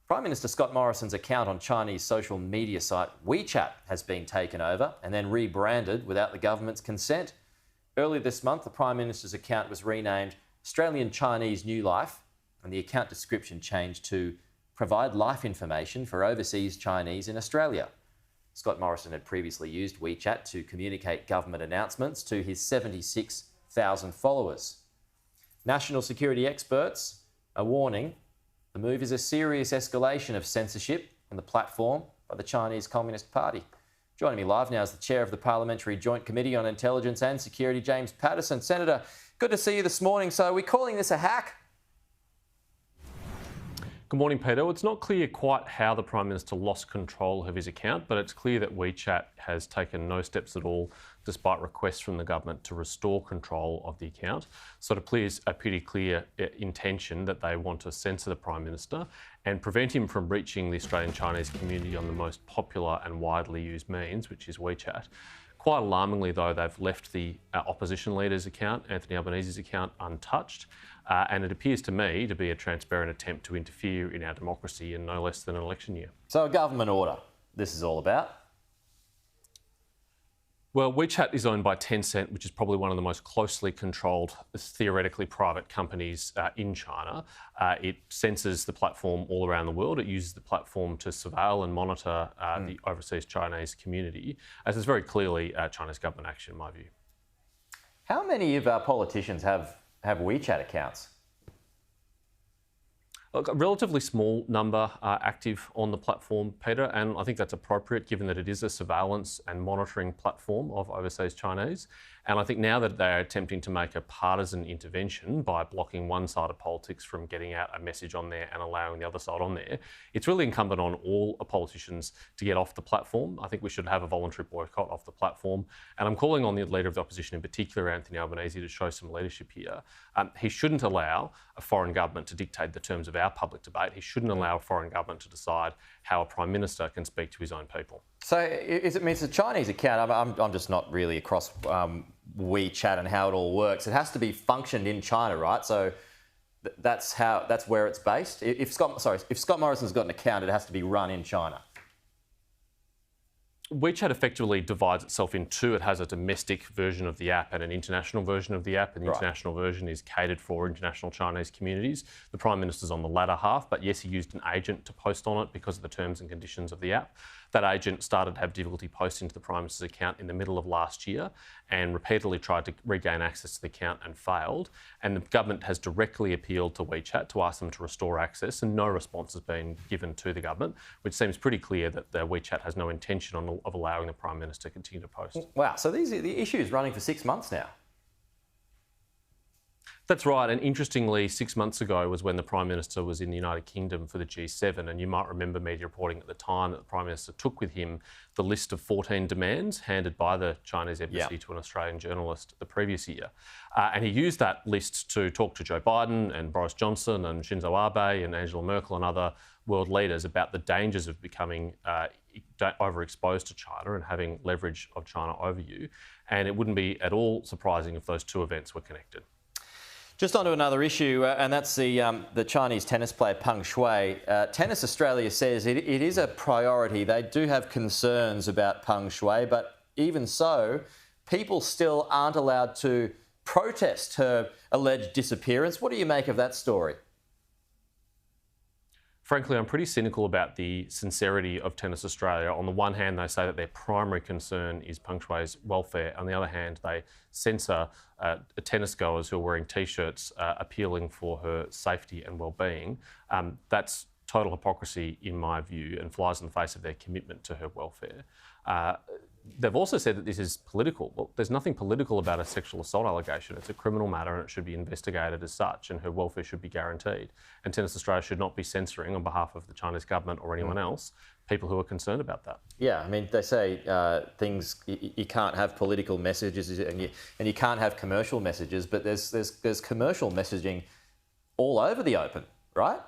Prime Minister Scott Morrison's account on Chinese social media site WeChat has been taken over and then rebranded without the government's consent. Earlier this month, the Prime Minister's account was renamed Australian Chinese New Life, and the account description changed to provide life information for overseas Chinese in Australia. Scott Morrison had previously used WeChat to communicate government announcements to his 76,000 followers. National security experts are warning the move is a serious escalation of censorship on the platform by the Chinese Communist Party. Joining me live now is the Chair of the Parliamentary Joint Committee on Intelligence and Security, James Paterson. Senator, good to see you this morning. So are we calling this a hack? Good morning, Peter. Well, it's not clear quite how the Prime Minister lost control of his account, but it's clear that WeChat has taken no steps at all, despite requests from the government to restore control of the account. So it appears a pretty clear intention that they want to censor the Prime Minister and prevent him from reaching the Australian Chinese community on the most popular and widely used means, which is WeChat. Quite alarmingly, though, they've left the Opposition Leader's account, Anthony Albanese's account, untouched. And it appears to me to be a transparent attempt to interfere in our democracy in no less than an election year. So a government order, this is all about? Well, WeChat is owned by Tencent, which is probably one of the most closely controlled, theoretically private companies in China. It censors the platform all around the world. It uses the platform to surveil and monitor the overseas Chinese community, as is very clearly China's government action, in my view. How many of our politicians have WeChat accounts? Look, a relatively small number are active on the platform, Peter, and I think that's appropriate given that it is a surveillance and monitoring platform of overseas Chinese. And I think now that they are attempting to make a partisan intervention by blocking one side of politics from getting out a message on there and allowing the other side on there, it's really incumbent on all politicians to get off the platform. I think we should have a voluntary boycott off the platform. And I'm calling on the Leader of the Opposition in particular, Anthony Albanese, to show some leadership here. He shouldn't allow a foreign government to dictate the terms of our public debate. He shouldn't allow a foreign government to decide how a Prime Minister can speak to his own people. So it's a Chinese account. I'm just not really across WeChat and how it all works. It has to be functioned in China, right? So that's where it's based. If Scott Morrison's got an account, it has to be run in China. WeChat effectively divides itself in two. It has a domestic version of the app and an international version of the app, and the international version is catered for international Chinese communities. The Prime Minister's on the latter half, but yes, he used an agent to post on it because of the terms and conditions of the app. That agent started to have difficulty posting to the Prime Minister's account in the middle of last year and repeatedly tried to regain access to the account and failed. And the government has directly appealed to WeChat to ask them to restore access, and no response has been given to the government, which seems pretty clear that the WeChat has no intention of allowing the Prime Minister to continue to post. Wow, so these are the issues running for 6 months now. That's right, and interestingly, 6 months ago was when the Prime Minister was in the United Kingdom for the G7, and you might remember media reporting at the time that the Prime Minister took with him the list of 14 demands handed by the Chinese embassy to an Australian journalist the previous year. And he used that list to talk to Joe Biden and Boris Johnson and Shinzo Abe and Angela Merkel and other world leaders about the dangers of becoming overexposed to China and having leverage of China over you. And it wouldn't be at all surprising if those two events were connected. Just onto another issue, and that's the Chinese tennis player Peng Shuai. Tennis Australia says it is a priority. They do have concerns about Peng Shuai, but even so, people still aren't allowed to protest her alleged disappearance. What do you make of that story? Frankly, I'm pretty cynical about the sincerity of Tennis Australia. On the one hand, they say that their primary concern is Peng Shuai's welfare. On the other hand, they censor tennis goers who are wearing T-shirts appealing for her safety and well-being. That's total hypocrisy, in my view, and flies in the face of their commitment to her welfare. They've also said that this is political. Well, there's nothing political about a sexual assault allegation. It's a criminal matter and it should be investigated as such, and her welfare should be guaranteed. And Tennis Australia should not be censoring on behalf of the Chinese government or anyone else people who are concerned about that. Yeah, I mean, they say you can't have political messages and you can't have commercial messages, but there's commercial messaging all over the open, right?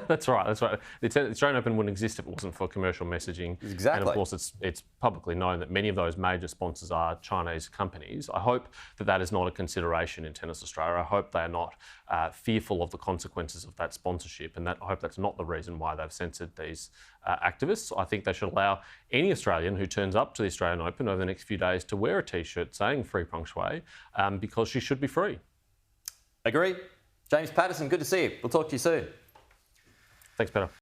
That's right. That's right. The Australian Open wouldn't exist if it wasn't for commercial messaging. Exactly. And of course, it's publicly known that many of those major sponsors are Chinese companies. I hope that is not a consideration in Tennis Australia. I hope they are not fearful of the consequences of that sponsorship, and I hope that's not the reason why they've censored these activists. I think they should allow any Australian who turns up to the Australian Open over the next few days to wear a T-shirt saying "Free Peng Shuai," because she should be free. Agree. James Paterson, good to see you. We'll talk to you soon. Thanks, Peter.